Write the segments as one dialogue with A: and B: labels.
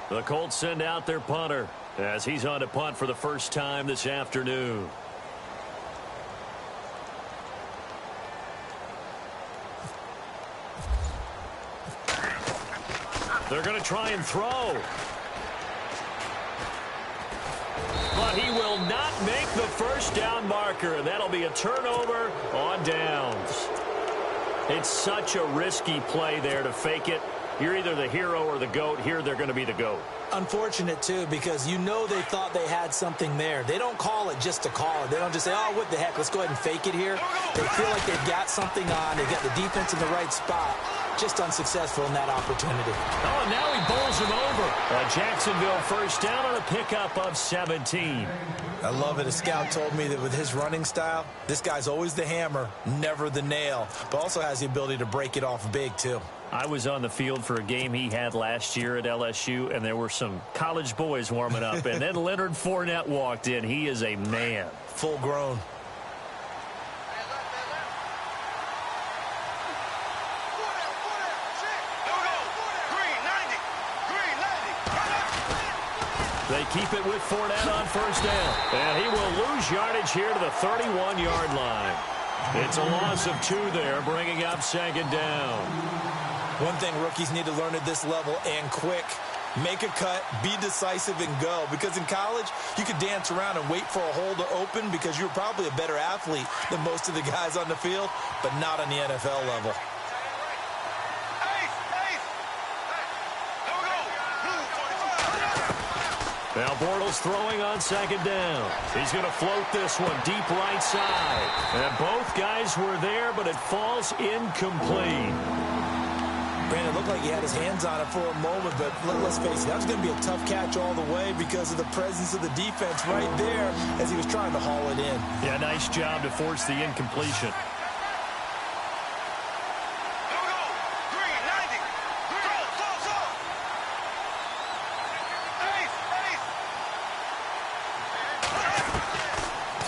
A: The Colts send out their punter as he's on to punt for the first time this afternoon. They're going to try and throw. But he will not make the first down marker, and that'll be a turnover on downs. It's such a risky play there to fake it. You're either the hero or the GOAT. Here they're going to be the GOAT.
B: Unfortunate, too, because you know they thought they had something there. They don't call it just to call it. They don't just say, oh, what the heck, let's go ahead and fake it here. They feel like they've got something on. They've got the defense in the right spot. Just unsuccessful in that opportunity.
A: Oh, and now he bowls him over. A Jacksonville first down on a pickup of 17.
B: I love it. A scout told me that with his running style, this guy's always the hammer, never the nail, but also has the ability to break it off big, too.
A: I was on the field for a game he had last year at LSU, and there were some college boys warming up, and then Leonard Fournette walked in. He is a man.
B: Full grown.
A: They keep it with Fournette on first down. And he will lose yardage here to the 31-yard line. It's a loss of 2 there, bringing up second down.
B: One thing rookies need to learn at this level, and quick. Make a cut, be decisive, and go. Because in college, you could dance around and wait for a hole to open because you're probably a better athlete than most of the guys on the field, but not on the NFL level.
A: Now Bortles throwing on second down. He's going to float this one deep right side. And both guys were there, but it falls incomplete.
B: Brandon, it looked like he had his hands on it for a moment, but let's face it, that was going to be a tough catch all the way because of the presence of the defense right there as he was trying to haul it in.
A: Yeah, nice job to force the incompletion.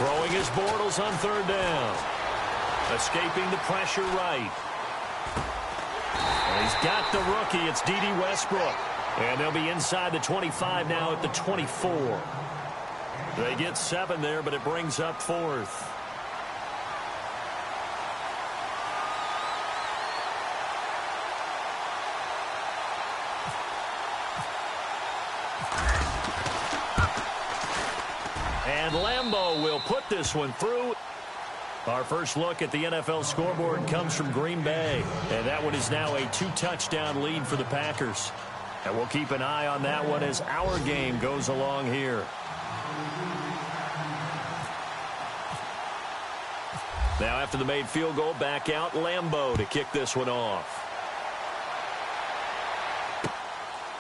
A: Throwing his Bortles on third down. Escaping the pressure right. And he's got the rookie. It's D.D. Westbrook. And they'll be inside the 25 now at the 24. They get 7 there, but it brings up 4th. And Lambeau will put this one through. Our first look at the NFL scoreboard comes from Green Bay. And that one is now a 2-touchdown lead for the Packers. And we'll keep an eye on that one as our game goes along here. Now after the made field goal, back out Lambeau to kick this one off.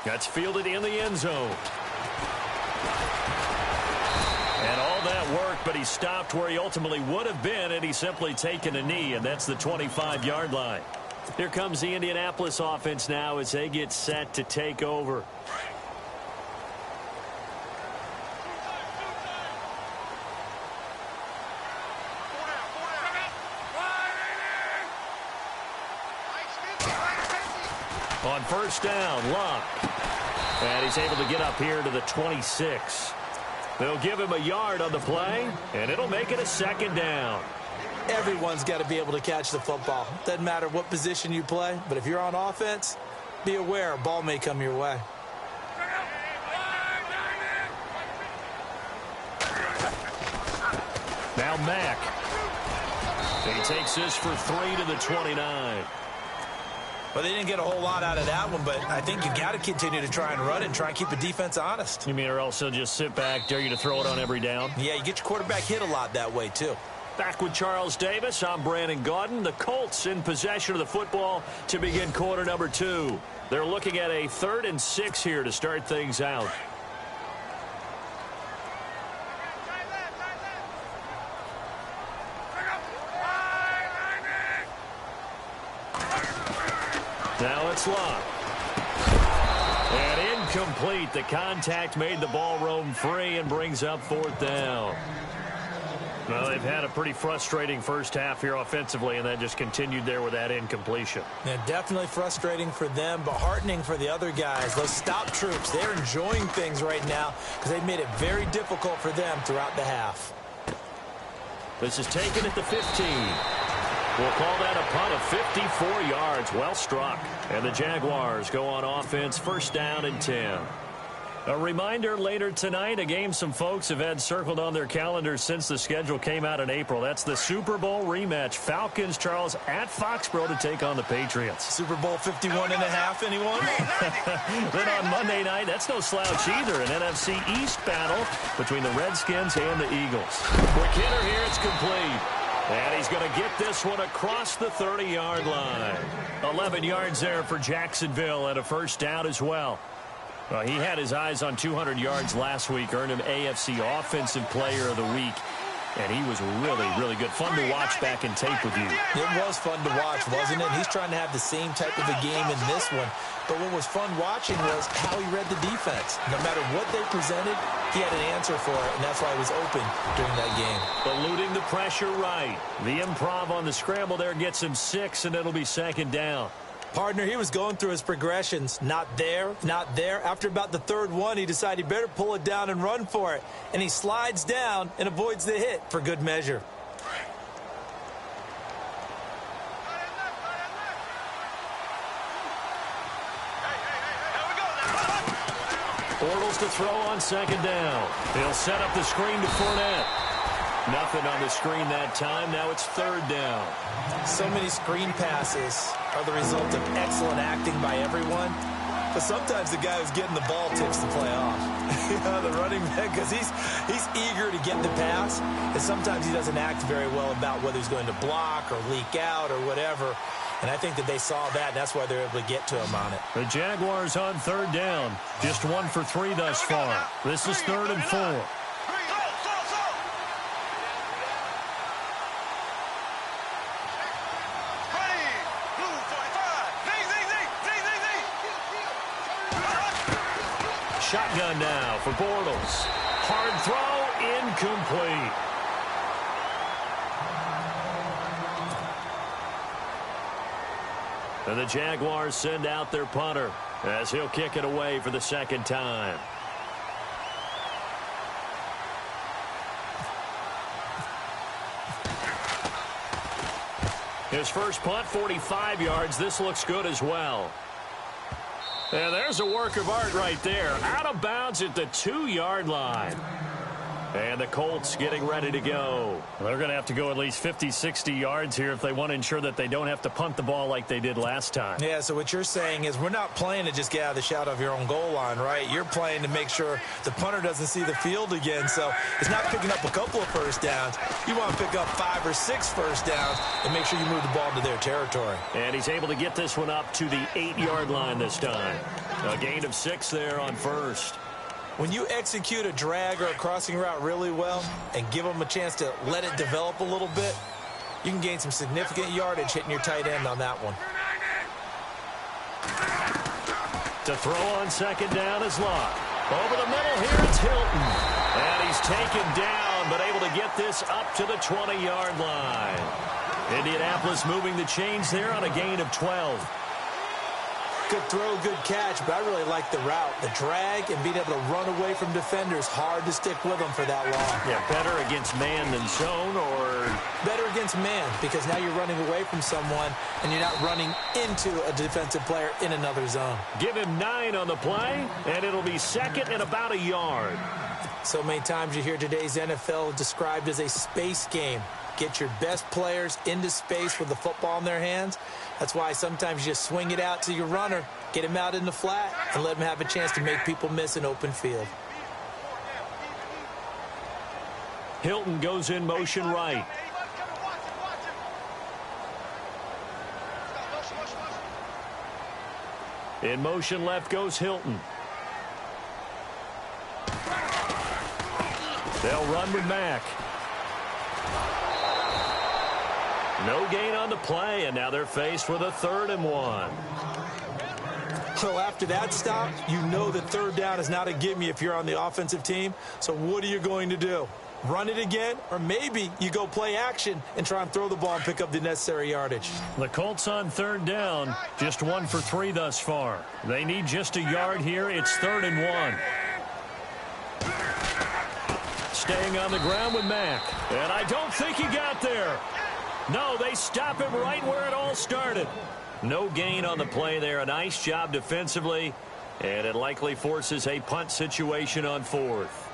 A: That's fielded in the end zone. And all that work, but he stopped where he ultimately would have been had he simply taken a knee, and that's the 25-yard line. Here comes the Indianapolis offense now as they get set to take over. On first down, Luck. And he's able to get up here to the 26. They'll give him a yard on the play, and it'll make it a second down.
B: Everyone's got to be able to catch the football. Doesn't matter what position you play, but if you're on offense, be aware a ball may come your way.
A: Now Mack. He takes this for 3 to the 29.
B: Well, they didn't get a whole lot out of that one, but I think you got to continue to try and run it and try and keep the defense honest.
A: You mean or else they'll just sit back, dare you to throw it on every down?
B: Yeah, you get your quarterback hit a lot that way, too.
A: Back with Charles Davis, I'm Brandon Gaudin. The Colts in possession of the football to begin quarter number 2. They're looking at a 3rd and 6 here to start things out. Now it's Luck. And incomplete. The contact made the ball roam free and brings up 4th down. Well, they've had a pretty frustrating first half here offensively, and that just continued there with that incompletion.
B: Yeah, definitely frustrating for them, but heartening for the other guys. Those stop troops, they're enjoying things right now because they've made it very difficult for them throughout the half.
A: This is taken at the 15. We'll call that a punt of 54 yards. Well struck. And the Jaguars go on offense, first down and 10. A reminder later tonight, a game some folks have had circled on their calendars since the schedule came out in April. That's the Super Bowl rematch. Falcons, Charles, at Foxborough to take on the Patriots.
B: Super Bowl 51.5, anyone?
A: Then on Monday night, that's no slouch either. An NFC East battle between the Redskins and the Eagles. Quick hitter here, it's complete. And he's going to get this one across the 30-yard line. 11 yards there for Jacksonville and a first down as well. Well, he had his eyes on 200 yards last week, earned him AFC Offensive Player of the Week, and he was really, really good. Fun to watch back in tape with you.
B: It was fun to watch, wasn't it? He's trying to have the same type of a game in this one, but what was fun watching was how he read the defense. No matter what they presented, he had an answer for it, and that's why he was open during that game. Eluding the pressure right.
A: The improv on the scramble there gets him 6, and it'll be second down.
B: Partner, he was going through his progressions. Not there, not there. After about the third one, he decided he better pull it down and run for it. And he slides down and avoids the hit for good measure.
A: Bortles to throw on second down. He'll set up the screen to Fournette. Nothing on the screen that time. Now it's third down.
B: So many screen passes are the result of excellent acting by everyone. But sometimes the guy who's getting the ball tips the play off. The running back, because he's eager to get the pass. And sometimes he doesn't act very well about whether he's going to block or leak out or whatever. And I think that they saw that, and that's why they're able to get to him on it.
A: The Jaguars on third down. Just 1 for 3 thus far. This is 3rd and 4. Shotgun now for Bortles. Hard throw, incomplete. And the Jaguars send out their punter as he'll kick it away for the second time. His first punt, 45 yards. This looks good as well. And there's a work of art right there. Out of bounds at the 2-yard line. And the Colts getting ready to go. They're going to have to go at least 50, 60 yards here if they want to ensure that they don't have to punt the ball like they did last time.
B: Yeah, so what you're saying is we're not playing to just get out of the shadow of your own goal line, right? You're playing to make sure the punter doesn't see the field again. So it's not picking up a couple of first downs. You want to pick up 5 or 6 first downs and make sure you move the ball into their territory.
A: And he's able to get this one up to the 8-yard line this time. A gain of 6 there on first.
B: When you execute a drag or a crossing route really well and give them a chance to let it develop a little bit, you can gain some significant yardage hitting your tight end on that one.
A: To throw on second down is Locke. Over the middle here, it's Hilton. And he's taken down, but able to get this up to the 20-yard line. Indianapolis moving the chains there on a gain of 12.
B: Good throw, good catch, but I really like the route. The drag and being able to run away from defenders, hard to stick with them for that long.
A: Yeah, better against man than zone, or?
B: Better against man, because now you're running away from someone and you're not running into a defensive player in another zone.
A: Give him 9 on the play, and it'll be second and about a yard.
B: So many times you hear today's NFL described as a space game. Get your best players into space with the football in their hands. That's why sometimes you just swing it out to your runner, get him out in the flat, and let him have a chance to make people miss an open field.
A: Hilton goes in motion right. In motion left goes Hilton. They'll run with Mack. No gain on the play, and now they're faced with a 3rd and 1.
B: So after that stop, you know that third down is not a gimme if you're on the offensive team. So what are you going to do? run it again, or maybe you go play action and try and throw the ball and pick up the necessary yardage.
A: The Colts on third down, just 1 for 3 thus far. They need just a yard here. It's 3rd and 1. Staying on the ground with Mack. And I don't think he got there. No, they stop him right where it all started. No gain on the play there. A nice job defensively. And it likely forces a punt situation on 4th.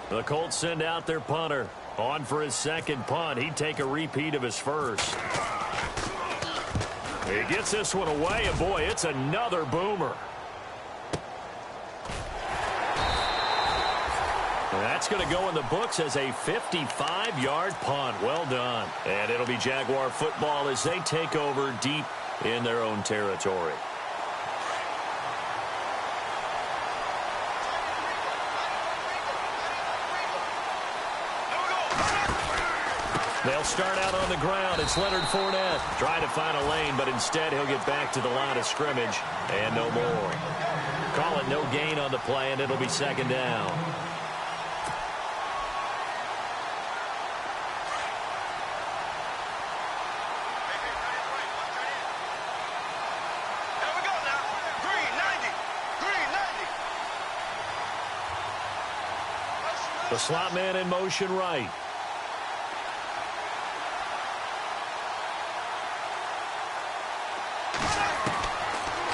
A: The Colts send out their punter. On for his second punt. He'd take a repeat of his first. He gets this one away, and boy, it's another boomer. That's going to go in the books as a 55-yard punt. Well done. And it'll be Jaguar football as they take over deep in their own territory. They'll start out on the ground. It's Leonard Fournette trying to find a lane, but instead he'll get back to the line of scrimmage and no more. Call it no gain on the play, and it'll be 2nd down. The slot man in motion right.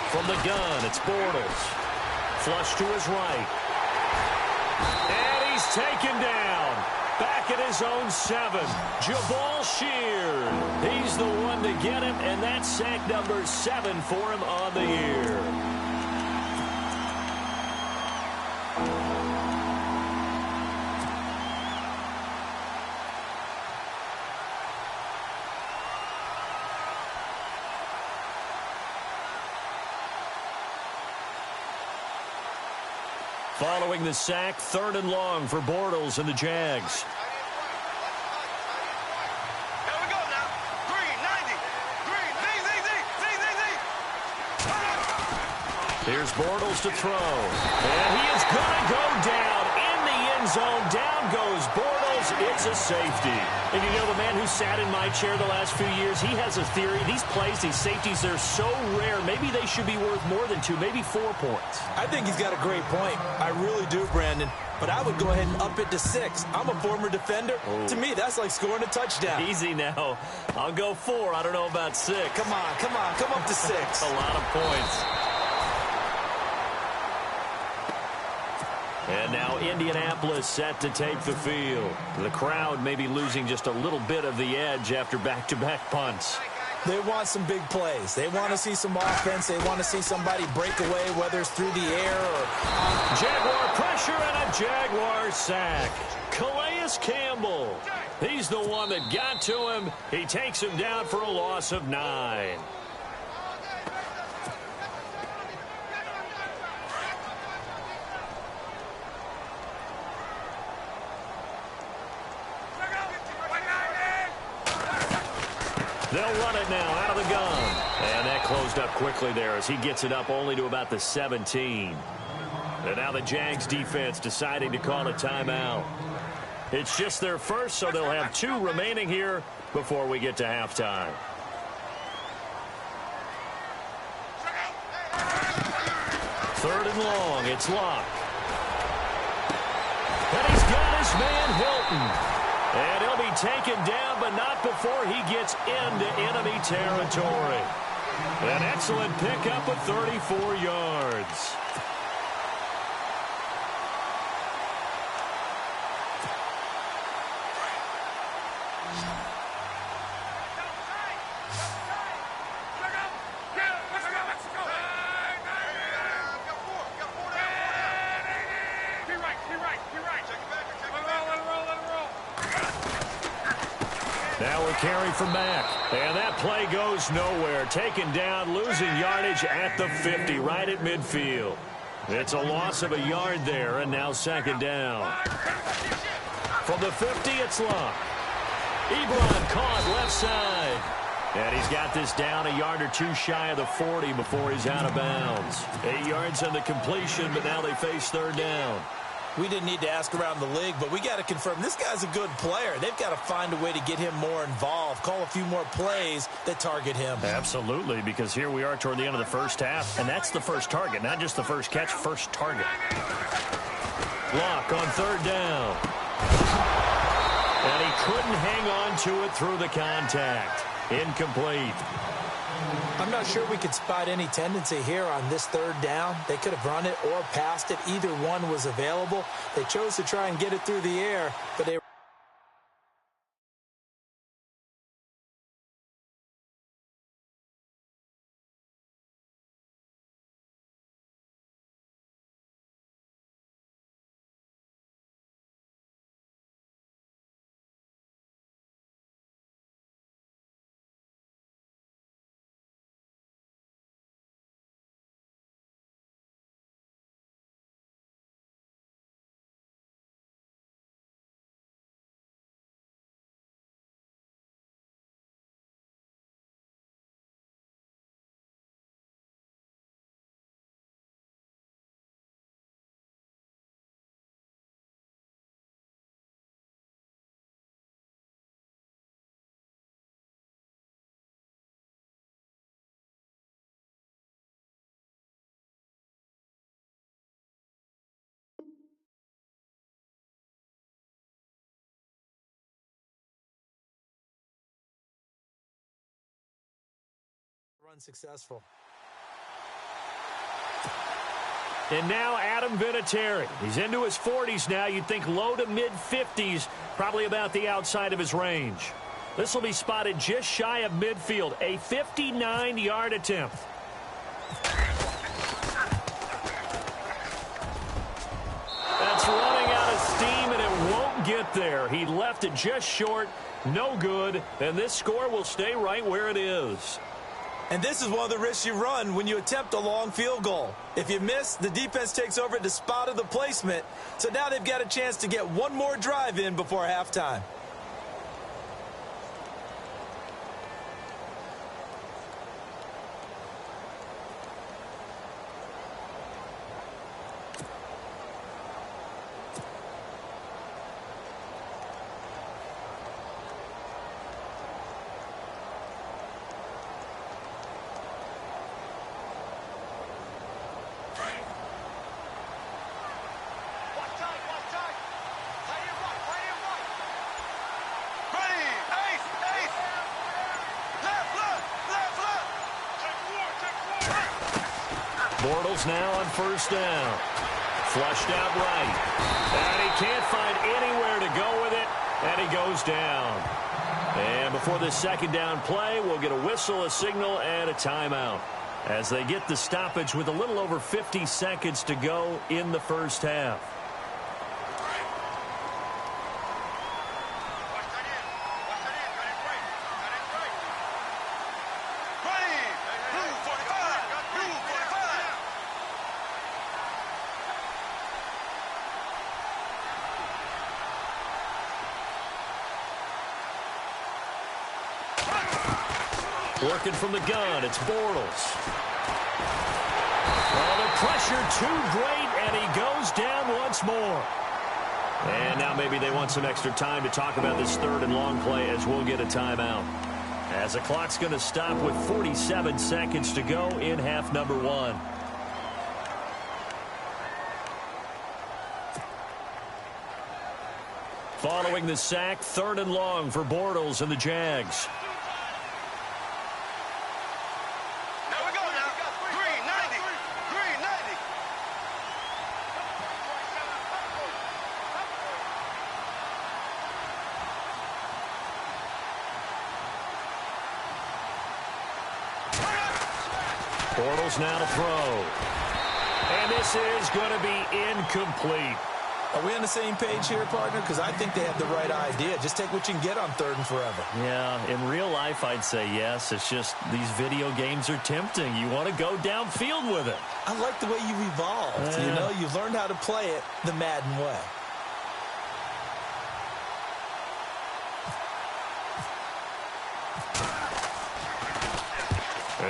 A: From the gun, it's Bortles. Flush to his right. And he's taken down. Back at his own 7. Jabal Sheard. He's the one to get him, and that's sack number 7 for him on the year. Following the sack, 3rd and long for Bortles and the Jags.
C: Here we go now. Green, 90. Green, Z.
A: Here's Bortles to throw. And he is going to go down in the end zone. Down goes Bortles. It's a safety. And you know, the man who sat in my chair the last few years, he has a theory. These plays, these safeties, they're so rare. Maybe they should be worth more than 2, maybe 4 points.
B: I think he's got a great point. I really do, Brandon. But I would go ahead and up it to 6. I'm a former defender. To me, that's like scoring a touchdown.
A: Easy now. I'll go 4. I don't know about 6.
B: Come on. Come up to 6.
A: A lot of points. And now Indianapolis set to take the field. The crowd may be losing just a little bit of the edge after back-to-back punts.
B: They want some big plays. They want to see some offense. They want to see somebody break away, whether it's through the air or...
A: Jaguar pressure and a Jaguar sack. Calais Campbell. He's the one that got to him. He takes him down for a loss of 9. They'll run it now out of the gun. And that closed up quickly there as he gets it up only to about the 17. And now the Jags defense deciding to call a timeout. It's just their first, so they'll have 2 remaining here before we get to halftime. Third and long. It's Locke. And he's got his man Hilton. And he'll be taken down, but not before he gets into enemy territory. An excellent pickup of 34 yards. Now a carry from Mack. And that play goes nowhere. Taken down, losing yardage at the 50, right at midfield. It's a loss of a yard there, and now 2nd down. From the 50, it's Locke. Ebron caught left side. And he's got this down a yard or 2 shy of the 40 before he's out of bounds. 8 yards on the completion, but now they face 3rd down.
B: We didn't need to ask around the league, but we got to confirm this guy's a good player. They've got to find a way to get him more involved, call a few more plays that target him.
A: Absolutely, because here we are toward the end of the first half, and that's the first target, not just the first catch, first target. Block on third down. And he couldn't hang on to it through the contact. Incomplete.
B: I'm not sure we could spot any tendency here on this third down. They could have run it or passed it. Either one was available. They chose to try and get it through the air, but they run successful.
A: And now Adam Vinatieri. He's into his 40s now. You'd think low to mid-50s, probably about the outside of his range. This will be spotted just shy of midfield, a 59-yard attempt. That's running out of steam, and it won't get there. He left it just short, no good, and this score will stay right where it is.
B: And this is one of the risks you run when you attempt a long field goal. If you miss, the defense takes over at the spot of the placement. So now they've got a chance to get one more drive in before halftime.
A: Bortles now on first down. Flushed out right. And he can't find anywhere to go with it, and he goes down. And before this second down play, we'll get a whistle, a signal, and a timeout as they get the stoppage with a little over 50 seconds to go in the first half. Working from the gun, it's Bortles. Oh, the pressure too great, and he goes down once more. And now maybe they want some extra time to talk about this third and long play as we'll get a timeout. As the clock's going to stop with 47 seconds to go in half number one. Following the sack, third and long for Bortles and the Jags. Bortles now to throw. And this is going to be incomplete.
B: Are we on the same page here, partner? Because I think they have the right idea. Just take what you can get on third and forever.
A: Yeah, in real life, I'd say yes. It's just these video games are tempting. You want to go downfield with it.
B: I like the way you evolved. You know, you've learned how to play it the Madden way.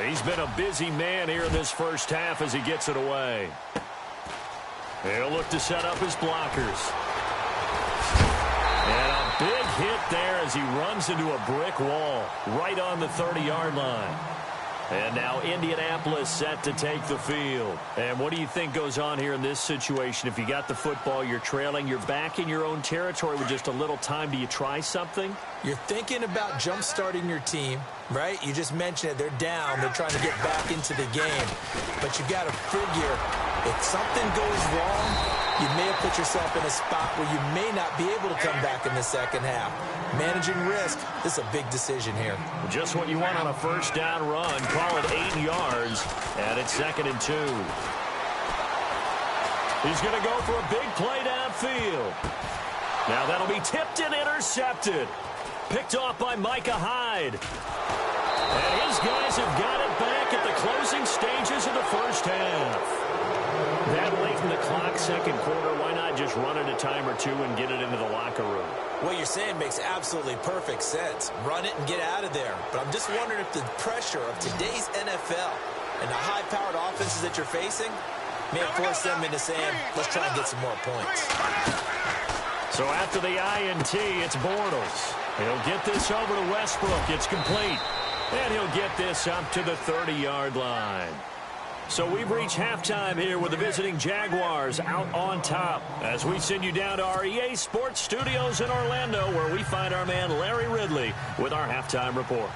A: He's been a busy man here in this first half as he gets it away. He'll look to set up his blockers. And a big hit there as he runs into a brick wall right on the 30-yard line. And now Indianapolis set to take the field. And what do you think goes on here in this situation? If you got the football, you're trailing, you're back in your own territory with just a little time. Do you try something?
B: You're thinking about jump-starting your team, right? You just mentioned it. They're down. They're trying to get back into the game. But you got to figure if something goes wrong, you may have put yourself in a spot where you may not be able to come back in the second half. Managing risk, this is a big decision here.
A: Just what you want on a first down run. Call it 8 yards, and it's 2nd and 2. He's going to go for a big play downfield. Now that'll be tipped and intercepted. Picked off by Micah Hyde. And his guys have got it back at the closing stages of the first half. That late in the clock, second quarter, why not just run it a time or two and get it into the locker room?
B: What you're saying makes absolutely perfect sense. Run it and get out of there. But I'm just wondering if the pressure of today's NFL and the high-powered offenses that you're facing may have forced them into saying, let's try and get some more points.
A: So after the INT, it's Bortles. He'll get this over to Westbrook. It's complete. And he'll get this up to the 30-yard line. So we've reached halftime here with the visiting Jaguars out on top as we send you down to our EA Sports Studios in Orlando where we find our man Larry Ridley with our halftime report.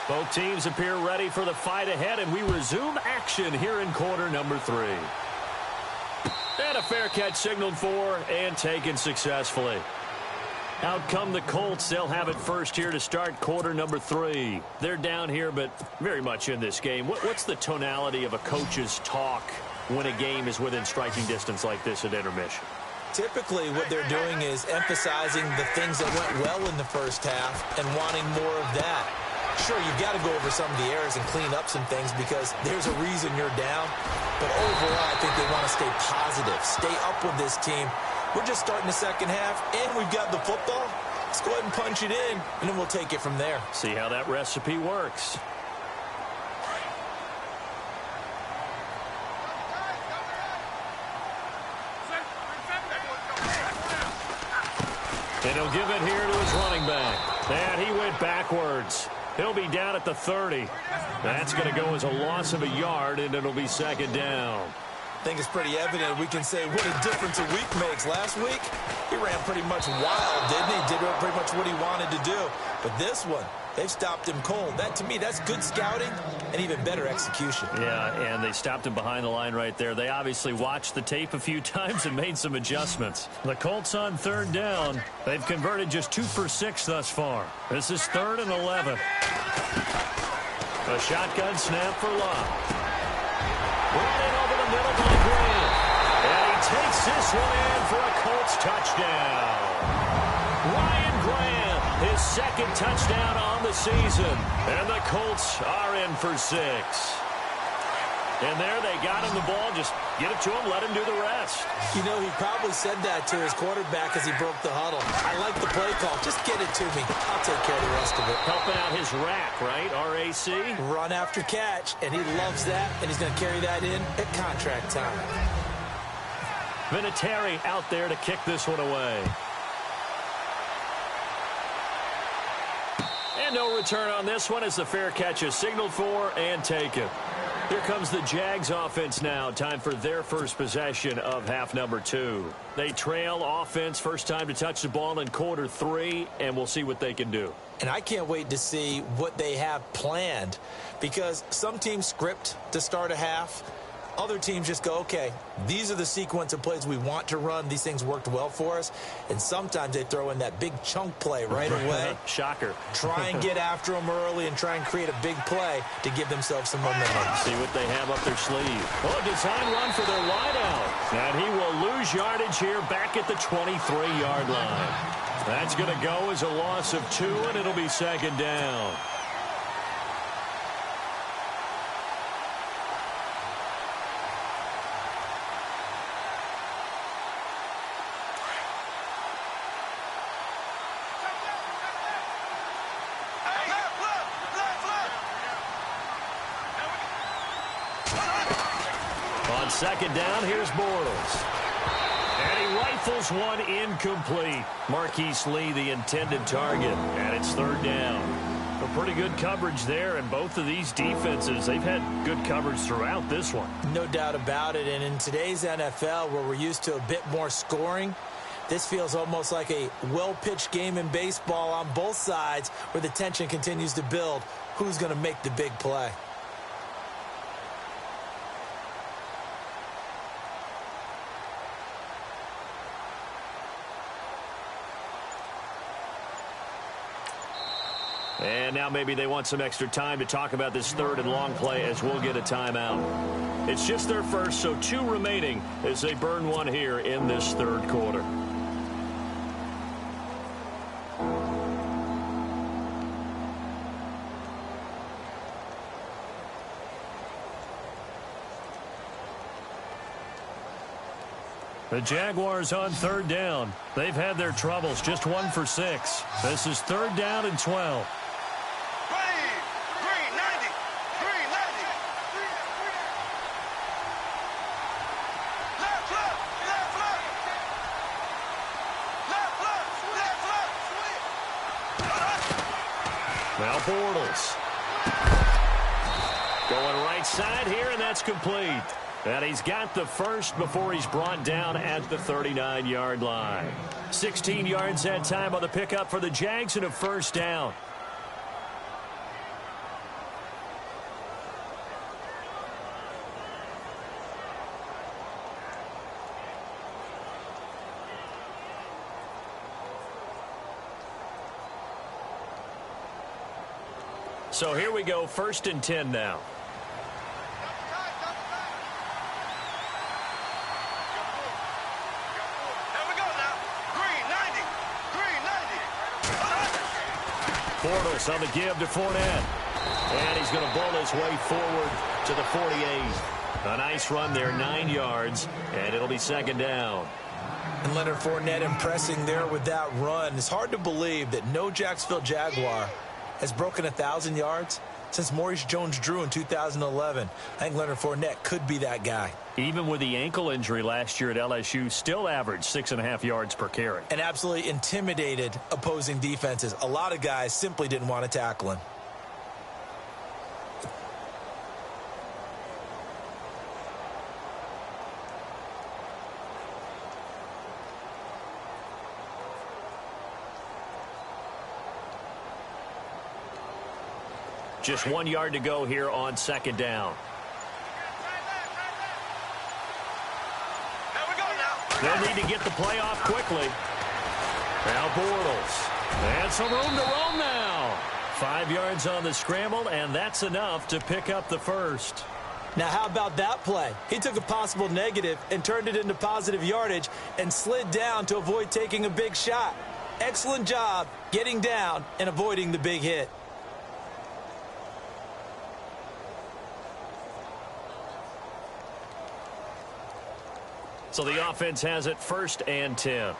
A: Both teams appear ready for the fight ahead, and we resume action here in quarter number 3. And a fair catch signaled for and taken successfully. Out come the Colts. They'll have it first here to start quarter number 3. They're down here, but very much in this game. What's the tonality of a coach's talk when a game is within striking distance like this at intermission?
B: Typically, what they're doing is emphasizing the things that went well in the first half and wanting more of that. Sure, you've got to go over some of the errors and clean up some things because there's a reason you're down. But overall, I think they want to stay positive, stay up with this team. We're just starting the second half, and we've got the football. Let's go ahead and punch it in, and then we'll take it from there.
A: See how that recipe works. And he'll give it here to his running back. And he went backwards. He'll be down at the 30. That's going to go as a loss of a yard, and it'll be 2nd down.
B: I think it's pretty evident. We can say what a difference a week makes. Last week, he ran pretty much wild, didn't he? Did pretty much what he wanted to do. But this one, they've stopped him cold. That, to me, that's good scouting and even better execution.
A: Yeah, and they stopped him behind the line right there. They obviously watched the tape a few times and made some adjustments. The Colts on 3rd down. They've converted just 2 for 6 thus far. This is 3rd and 11. A shotgun snap for Love. Running over the middle by Grant. And he takes this one in for a Colts touchdown. Ryan Grant, his 2nd touchdown on the season. And the Colts are in for 6. And there they got him the ball. Just get it to him, let him do the rest.
B: You know, he probably said that to his quarterback as he broke the huddle. I like the play call. Just get it to me. I'll take care of the rest of it.
A: Helping out his rack, right? RAC?
B: Run after catch, and he loves that, and he's going to carry that in at contract time.
A: Vinatieri out there to kick this one away. And no return on this one as the fair catch is signaled for and taken. Here comes the Jags offense now. Time for their first possession of half number 2. They trail offense, first time to touch the ball in quarter 3, and we'll see what they can do.
B: And I can't wait to see what they have planned because some teams script to start a half. Other teams just go, okay, these are the sequence of plays we want to run. These things worked well for us. And sometimes they throw in that big chunk play right away.
A: Shocker.
B: Try and get after them early and try and create a big play to give themselves some momentum.
A: See what they have up their sleeve. Oh, design run for their wideout. And he will lose yardage here back at the 23-yard line. That's going to go as a loss of 2, and it'll be 2nd down. On second down, here's Bortles. And he rifles one incomplete. Marquise Lee, the intended target, and it's third down. A pretty good coverage there, and both of these defenses, they've had good coverage throughout this one.
B: No doubt about it, and in today's NFL, where we're used to a bit more scoring, this feels almost like a well-pitched game in baseball on both sides where the tension continues to build. Who's going to make the big play?
A: And now maybe they want some extra time to talk about this third and long play as we'll get a timeout. It's just their first, so 2 remaining as they burn one here in this third quarter. The Jaguars on third down. They've had their troubles, just 1 for 6. This is third down and 12. Now Bortles. Going right side here, and that's complete. And he's got the first before he's brought down at the 39-yard line. 16 yards that time on the pickup for the Jags and a first down. So here we go, 1st and 10 now. Bortles on the give to Fournette. And he's going to bowl his way forward to the 48. A nice run there, 9 yards, and it'll be second down.
B: And Leonard Fournette impressing there with that run. It's hard to believe that no Jacksonville Jaguar has broken 1,000 yards since Maurice Jones-Drew in 2011. I think Leonard Fournette could be that guy.
A: Even with the ankle injury last year at LSU, still averaged 6.5 yards per carry.
B: And absolutely intimidated opposing defenses. A lot of guys simply didn't want to tackle him.
A: Just 1 yard to go here on second down. They'll need to get the play off quickly. Now Bortles. And some room to roam now. 5 yards on the scramble, and that's enough to pick up the first.
B: Now, how about that play? He took a possible negative and turned it into positive yardage and slid down to avoid taking a big shot. Excellent job getting down and avoiding the big hit.
A: So the offense has it 1st and 10.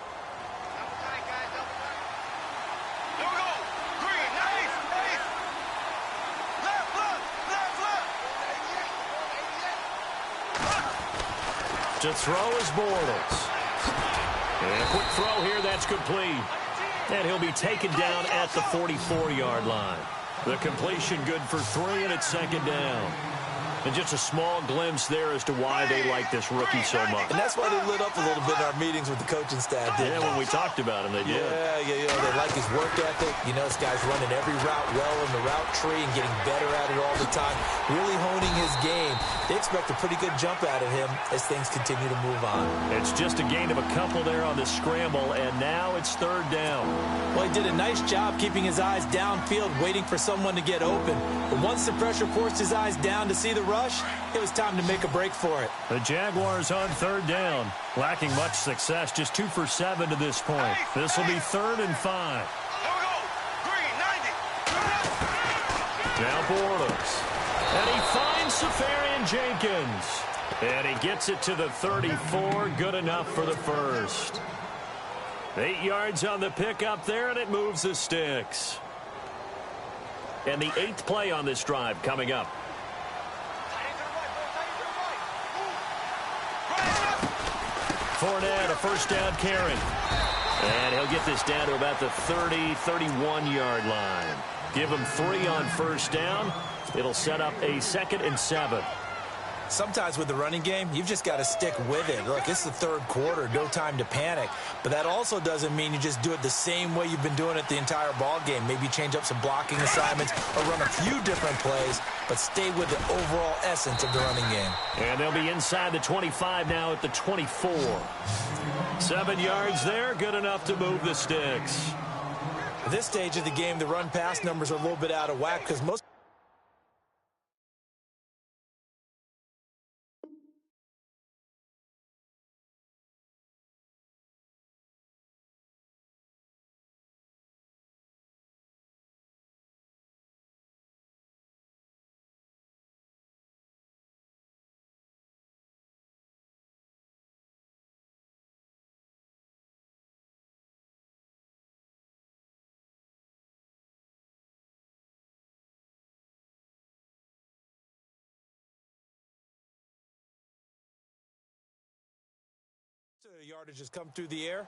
A: To throw is Bortles. And a quick throw here, that's complete. And he'll be taken down at the 44-yard line. The completion good for 3, and it's second down. And just a small glimpse there as to why they like this rookie so much.
B: And that's why they lit up a little bit in our meetings with the coaching staff.
A: Yeah, when we talked about him, they did.
B: Yeah, you know, they like his work ethic. You know, this guy's running every route well in the route tree and getting better at it all the time. Really honing his game. They expect a pretty good jump out of him as things continue to move on.
A: It's just a gain of a couple there on the scramble, and now it's third down.
B: Well, he did a nice job keeping his eyes downfield, waiting for someone to get open. But once the pressure forced his eyes down to see the rush, it was time to make a break for it.
A: The Jaguars on third down. Lacking much success, just 2 for 7 to this point. This will be 3rd and 5. Now Bortles. And he finds Safarian Jenkins. And he gets it to the 34. Good enough for the first. 8 yards on the pickup there, and it moves the sticks. And the 8th play on this drive coming up. Fournette, a first down carry. And he'll get this down to about the 30, 31-yard line. Give him 3 on first down. It'll set up a 2nd and 7.
B: Sometimes with the running game, you've just got to stick with it. Look, it's the third quarter, no time to panic. But that also doesn't mean you just do it the same way you've been doing it the entire ball game. Maybe change up some blocking assignments or run a few different plays, but stay with the overall essence of the running game. And
A: they'll be inside the 25 now at the 24. 7 yards there, good enough to move the sticks.
B: At this stage of the game, the run-pass numbers are a little bit out of whack because most yardage has come through the air,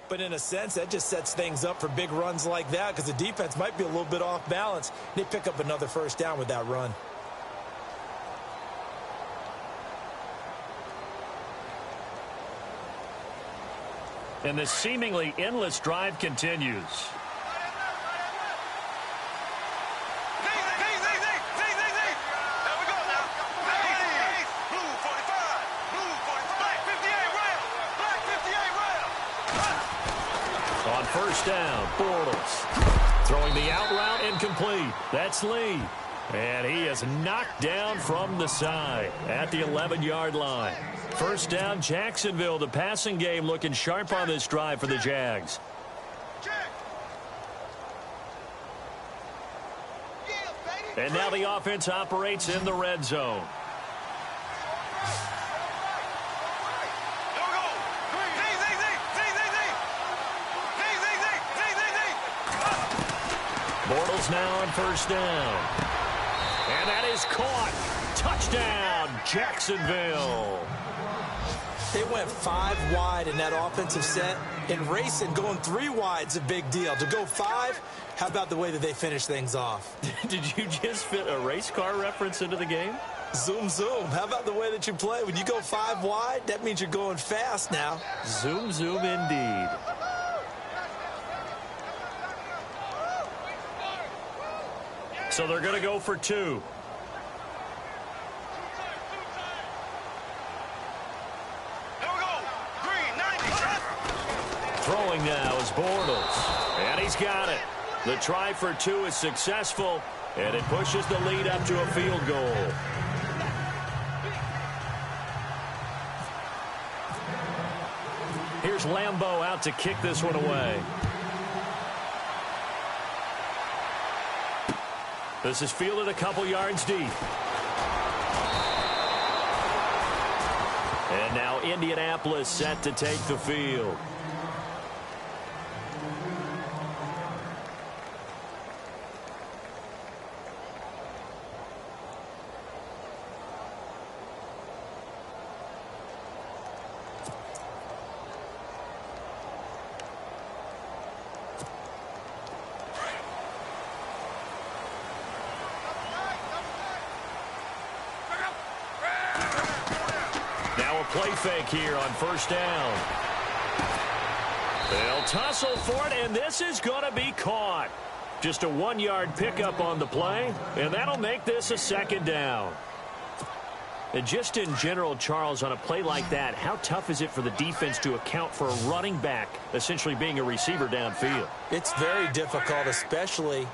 B: but in a sense that just sets things up for big runs like that because the defense might be a little bit off balance. They pick up another first down with that run.
A: And the seemingly endless drive continues. First down, Bortles. Throwing the out route incomplete. That's Lee. And he is knocked down from the side at the 11-yard line. First down, Jacksonville. The passing game looking sharp on this drive for the Jags. And now the offense operates in the red zone. Bortles now on first down. And that is caught. Touchdown, Jacksonville.
B: They went 5 wide in that offensive set. And racing, going 3 wide is a big deal. To go 5, how about the way that they finish things off?
A: Did you just fit a race car reference into the game?
B: Zoom, zoom. How about the way that you play? When you go 5 wide, that means you're going fast now.
A: Zoom, zoom indeed. So they're going to go for 2. Throwing now is Bortles. And he's got it. The try for 2 is successful, and it pushes the lead up to a field goal. Here's Lambeau out to kick this one away. This is fielded a couple yards deep. And now Indianapolis set to take the field. Play fake here on first down. They'll tussle for it, and this is going to be caught. Just a 1-yard pickup on the play, and that'll make this a 2nd down. And just in general, Charles, on a play like that, how tough is it for the defense to account for a running back essentially being a receiver downfield?
B: It's very difficult, especially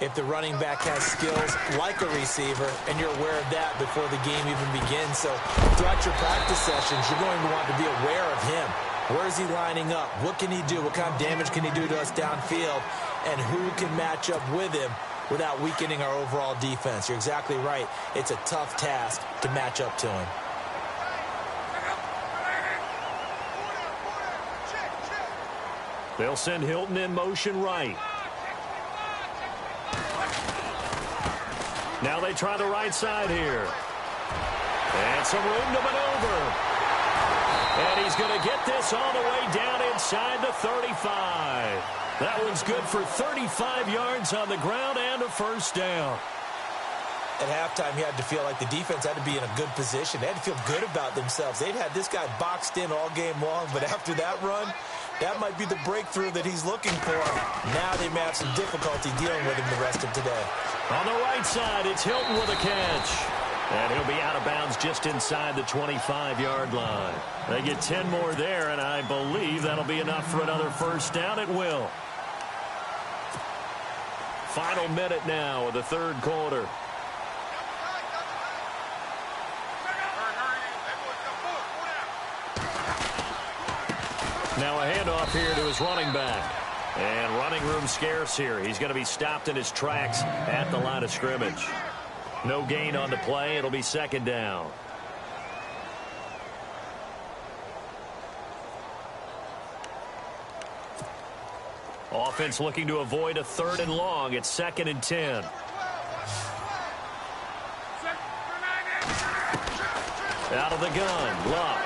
B: if the running back has skills like a receiver, and you're aware of that before the game even begins. So throughout your practice sessions, you're going to want to be aware of him. Where is he lining up? What can he do? What kind of damage can he do to us downfield? And who can match up with him without weakening our overall defense? You're exactly right. It's a tough task to match up to him.
A: They'll send Hilton in motion right. Now they try the right side here. And some room to maneuver. And he's going to get this all the way down inside the 35. That one's good for 35 yards on the ground and a first down.
B: At halftime, you had to feel like the defense had to be in a good position. They had to feel good about themselves. They'd had this guy boxed in all game long, but after that run, that might be the breakthrough that he's looking for. Now they may have some difficulty dealing with him the rest of today.
A: On the right side, it's Hilton with a catch. And he'll be out of bounds just inside the 25-yard line. They get 10 more there, and I believe that'll be enough for another first down. It will. Final minute now of the third quarter. Now a handoff here to his running back. And running room scarce here. He's going to be stopped in his tracks at the line of scrimmage. No gain on the play. It'll be second down. Offense looking to avoid a 3rd and long. It's 2nd and 10. Out of the gun. Luck.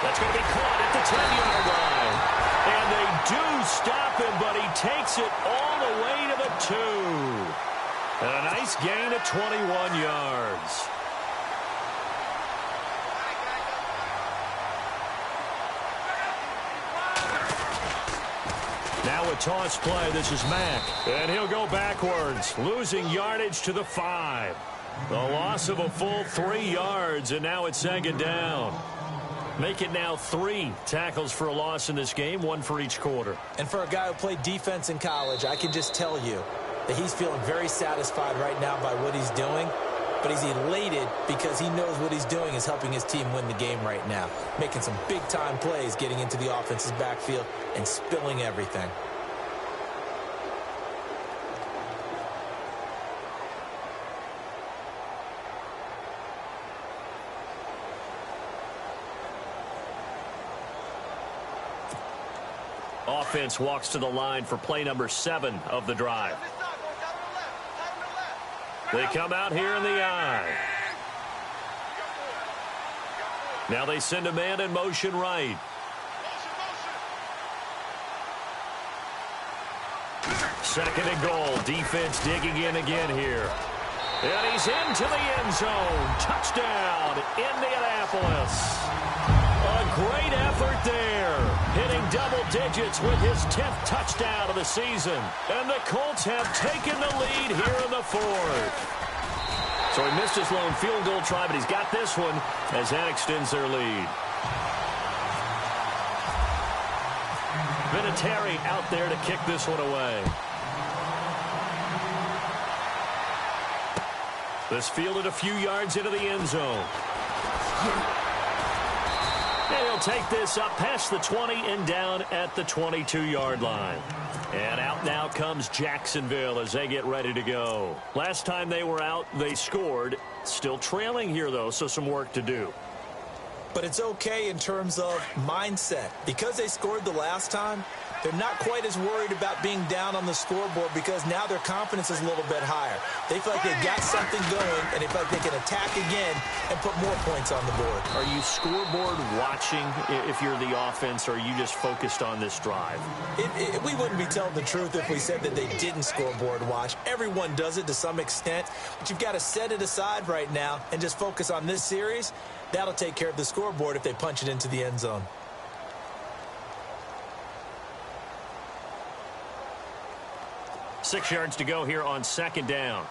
A: That's going to be caught at the 10-yard line. And they do stop him, but he takes it all the way to the 2. And a nice gain of 21 yards. Now a toss play. This is Mack. And he'll go backwards, losing yardage to the 5. The loss of a full 3 yards, and now it's 2nd down. Make it now 3 tackles for a loss in this game, 1 for each quarter.
B: And for a guy who played defense in college, I can just tell you that he's feeling very satisfied right now by what he's doing. But he's elated because he knows what he's doing is helping his team win the game right now. Making some big-time plays, getting into the offense's backfield, and spilling everything.
A: Offense walks to the line for play number 7 of the drive. They come out here in the eye. Now they send a man in motion right. Second and goal. Defense digging in again here. And he's into the end zone. Touchdown, Indianapolis. A great effort there. Hitting double digits with his 10th touchdown of the season. And the Colts have taken the lead here in the 4th. So he missed his lone field goal try, but he's got this one as that extends their lead. Vinatieri out there to kick this one away. This fielded a few yards into the end zone. And he'll take this up past the 20 and down at the 22-yard line. And out now comes Jacksonville as they get ready to go. Last time they were out, they scored. Still trailing here, though, so some work to do.
B: But it's okay in terms of mindset. Because they scored the last time, they're not quite as worried about being down on the scoreboard because now their confidence is a little bit higher. They feel like they've got something going, and they feel like they can attack again and put more points on the board.
A: Are you scoreboard watching if you're the offense, or are you just focused on this drive?
B: We wouldn't be telling the truth if we said that they didn't scoreboard watch. Everyone does it to some extent, but you've got to set it aside right now and just focus on this series. That'll take care of the scoreboard if they punch it into the end zone.
A: Six yards to go here on second down.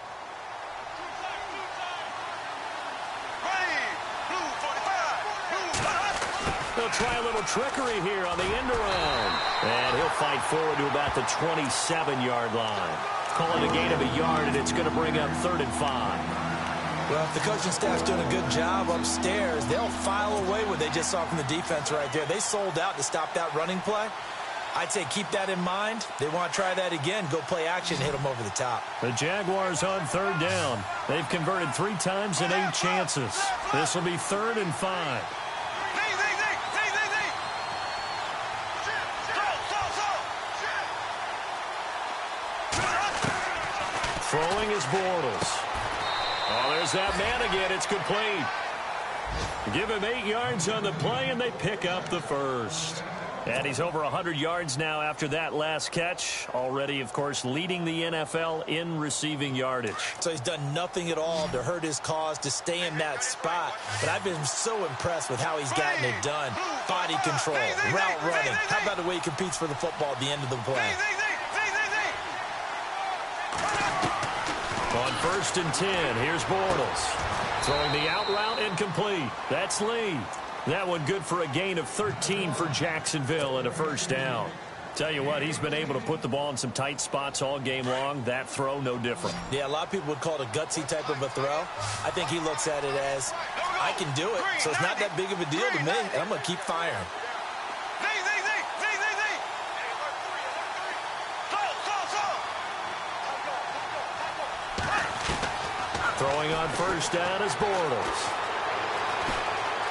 A: They'll try a little trickery here on the end around. And he'll fight forward to about the 27-yard line. Call it a gain of a yard, and it's going to bring up 3rd and 5.
B: Well, if the coaching staff's doing a good job upstairs, they'll file away what they just saw from the defense right there. They sold out to stop that running play. I'd say keep that in mind. They want to try that again. Go play action, hit them over the top.
A: The Jaguars on 3rd down. They've converted 3 times in 8 chances. This will be 3rd and 5. Throwing is Bortles. Oh, there's that man again. It's complete. Give him 8 yards on the play, and they pick up the first. And he's over 100 yards now after that last catch. Already, of course, leading the NFL in receiving yardage.
B: So he's done nothing at all to hurt his cause to stay in that spot. But I've been so impressed with how he's gotten it done. Body control, route running. How about the way he competes for the football at the end of the play?
A: On 1st and 10, here's Bortles. Throwing the out route incomplete. That's Lee. That one good for a gain of 13 for Jacksonville and a first down. Tell you what, he's been able to put the ball in some tight spots all game long. That throw, no different.
B: Yeah, a lot of people would call it a gutsy type of a throw. I think he looks at it as, I can do it, so it's not that big of a deal to me, and I'm going to keep firing.
A: Throwing on first down is Bortles.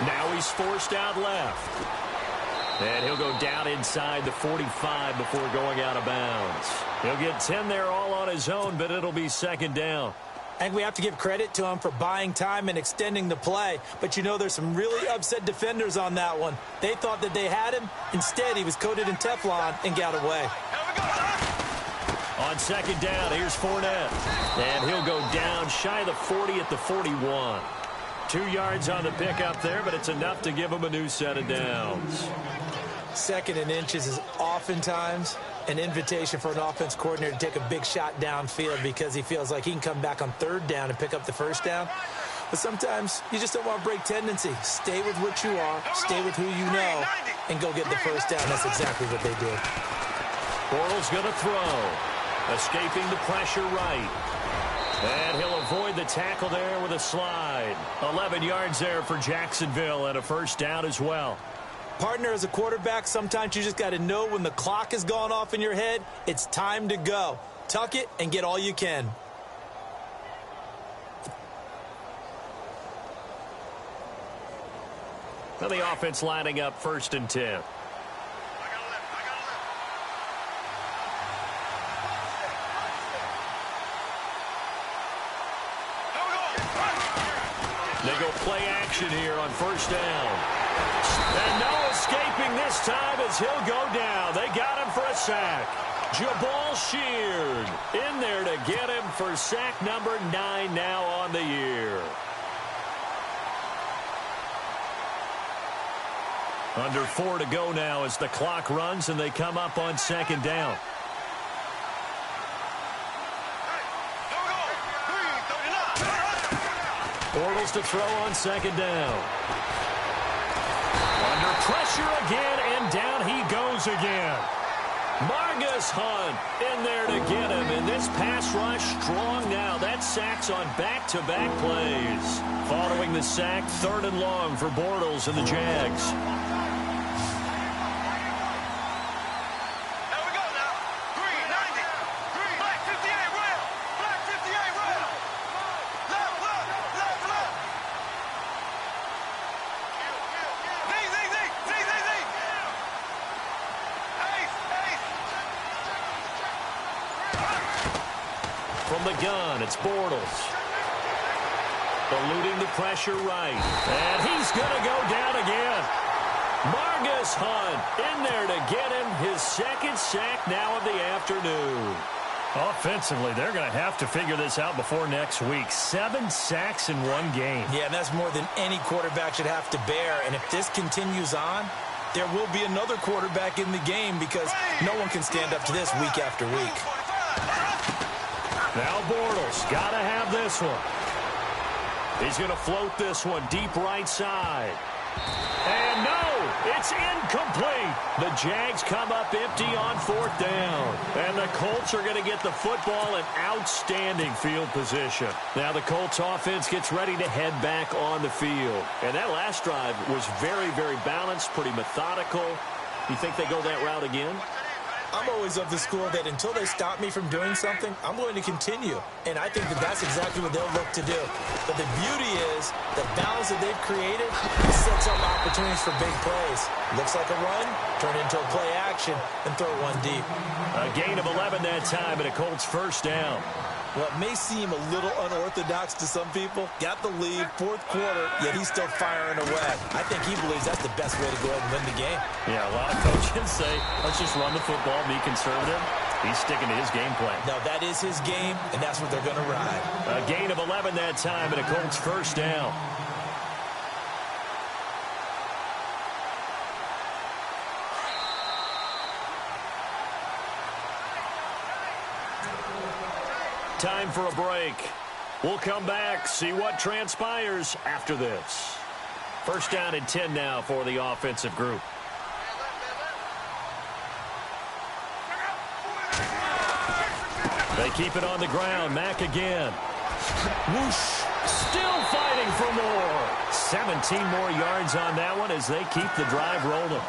A: Now he's forced out left. And he'll go down inside the 45 before going out of bounds. He'll get 10 there all on his own, but it'll be second down.
B: I think we have to give credit to him for buying time and extending the play. But, you know, there's some really upset defenders on that one. They thought that they had him. Instead, he was coated in Teflon and got away.
A: On second down, here's Fournette. And he'll go down shy of the 40 at the 41. 2 yards on the pickup there, but it's enough to give him a new set of downs.
B: 2nd and inches is oftentimes an invitation for an offense coordinator to take a big shot downfield because he feels like he can come back on 3rd down and pick up the first down. But sometimes you just don't want to break tendency. Stay with what you are, stay with who you know, and go get the first down. That's exactly what they did.
A: Bortles going to throw. Escaping the pressure right. And he'll avoid the tackle there with a slide. 11 yards there for Jacksonville and a first down as well.
B: Partner, as a quarterback, sometimes you just got to know when the clock has gone off in your head, it's time to go. Tuck it and get all you can.
A: Now the offense lining up 1st and 10. They go play action here on first down. And no escaping this time as he'll go down. They got him for a sack. Jabal Sheard in there to get him for sack number 9 now on the year. Under 4 to go now as the clock runs and they come up on second down. Bortles to throw on second down. Under pressure again, and down he goes again. Margus Hunt in there to get him, and this pass rush strong now. That sack's on back-to-back plays. Following the sack, 3rd and long for Bortles and the Jags. From the gun, it's Bortles. Eluding the pressure right. And he's going to go down again. Margus Hunt in there to get him his 2nd sack now of the afternoon. Offensively, they're going to have to figure this out before next week. 7 sacks in one game.
B: Yeah, and that's more than any quarterback should have to bear. And if this continues on, there will be another quarterback in the game because no one can stand up to this week after week.
A: Now Bortles got to have this one. He's going to float this one deep right side. And no, it's incomplete. The Jags come up empty on 4th down. And the Colts are going to get the football in outstanding field position. Now the Colts offense gets ready to head back on the field. And that last drive was very, very balanced, pretty methodical. You think they go that route again?
B: I'm always of the school that until they stop me from doing something, I'm going to continue. And I think that that's exactly what they'll look to do. But the beauty is the balance that they've created sets up opportunities for big plays. Looks like a run, turn it into a play action, and throw one deep.
A: A gain of 11 that time and a Colts first down.
B: Well, it may seem a little unorthodox to some people. Got the lead, fourth quarter, yet he's still firing away. I think he believes that's the best way to go ahead and win the game.
A: Yeah, a lot of coaches say, let's just run the football, be conservative. He's sticking to his game plan.
B: No, that is his game, and that's what they're going to ride.
A: A gain of 11 that time, and a Colts first down. Time for a break. We'll come back, see what transpires after this. First down and 10 now for the offensive group. They keep it on the ground. Mack again. Whoosh. Still fighting for more. 17 more yards on that one as they keep the drive rolling.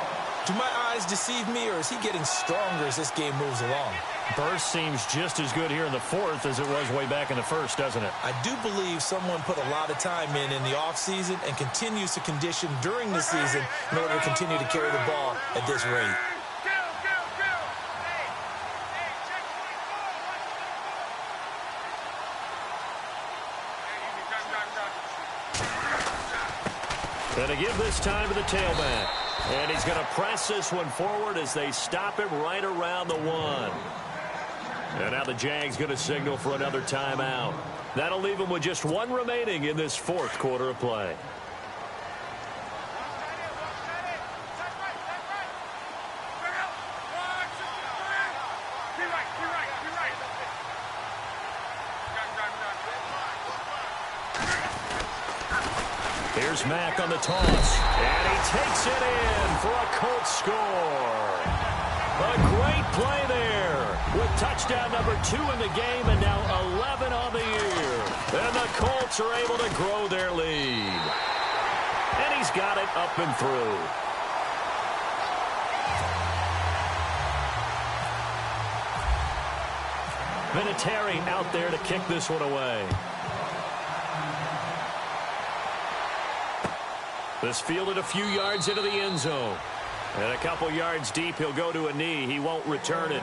B: Do my eyes deceive me, or is he getting stronger as this game moves along?
A: Burst seems just as good here in the fourth as it was way back in the first, doesn't it?
B: I do believe someone put a lot of time in the offseason and continues to condition during the season in order to continue to carry the ball at this rate.
A: Going to give this time to the tailback. And he's going to press this one forward as they stop him right around the 1. And now the Jags going to signal for another timeout. That'll leave him with just 1 remaining in this fourth quarter of play. Here's Mack on the toss, and he takes it in for a Colts score. A great play there with touchdown number 2 in the game and now 11 on the year. And the Colts are able to grow their lead. And he's got it up and through. Vinatieri out there to kick this one away. This fielded a few yards into the end zone. And a couple yards deep, he'll go to a knee. He won't return it.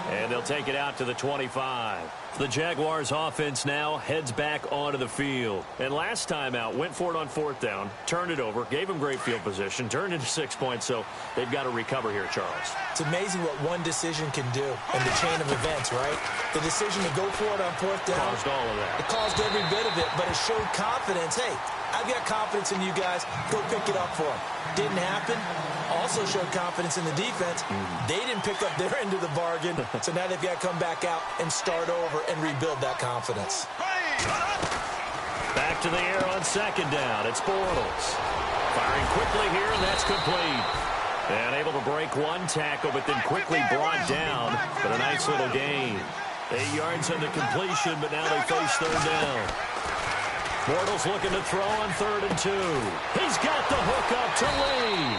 A: And they'll take it out to the 25. The Jaguars offense now heads back onto the field. And last time out, went for it on fourth down, turned it over, gave him great field position, turned into 6 points, so they've got to recover here, Charles.
B: It's amazing what one decision can do in the chain of events, right? The decision to go for it on fourth down.
A: Caused all of that.
B: It caused every bit of it, but it showed confidence. Hey, I've got confidence in you guys. Go pick it up for them. Didn't happen. Also showed confidence in the defense. They didn't pick up their end of the bargain, so now they've got to come back out and start over and rebuild that confidence.
A: Back to the air on second down. It's Bortles. Firing quickly here, and that's complete. And able to break one tackle, but then quickly brought down. But a nice little gain. 8 yards on the completion, but now they face third down. Bortles looking to throw on 3rd and 2. He's got the hook up to Lee.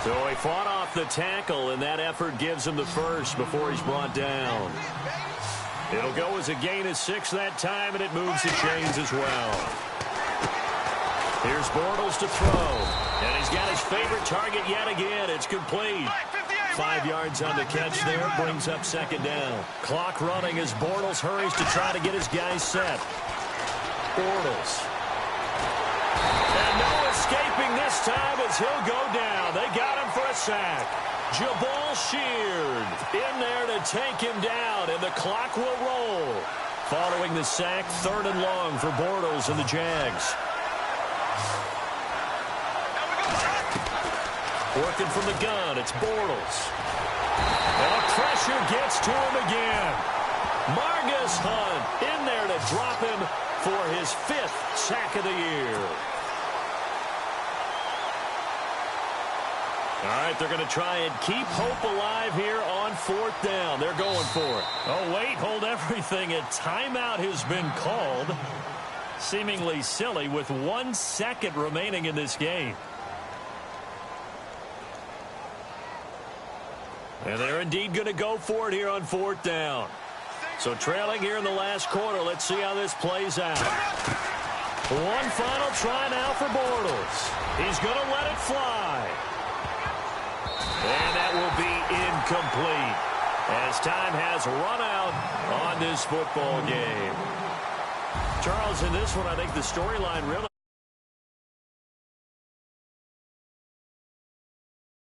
A: So he fought off the tackle, and that effort gives him the first before he's brought down. It'll go as a gain of 6 that time, and it moves the chains as well. Here's Bortles to throw, and he's got his favorite target yet again. It's complete. 5 yards on the catch there, brings up second down. Clock running as Bortles hurries to try to get his guys set. Bortles. And no escaping this time as he'll go down. They got him for a sack. Jabal Sheard in there to take him down, and the clock will roll. Following the sack, 3rd and long for Bortles and the Jags. Working from the gun, it's Bortles. And pressure gets to him again. Margus Hunt in there to drop him for his 5th sack of the year. All right, they're going to try and keep hope alive here on 4th down. They're going for it. Oh, wait, hold everything. A timeout has been called. Seemingly silly with 1 second remaining in this game. And they're indeed going to go for it here on 4th down. So trailing here in the last quarter. Let's see how this plays out. One final try now for Bortles. He's going to let it fly. And that will be incomplete. as time has run out on this football game. Charles, in this one, I think the storyline really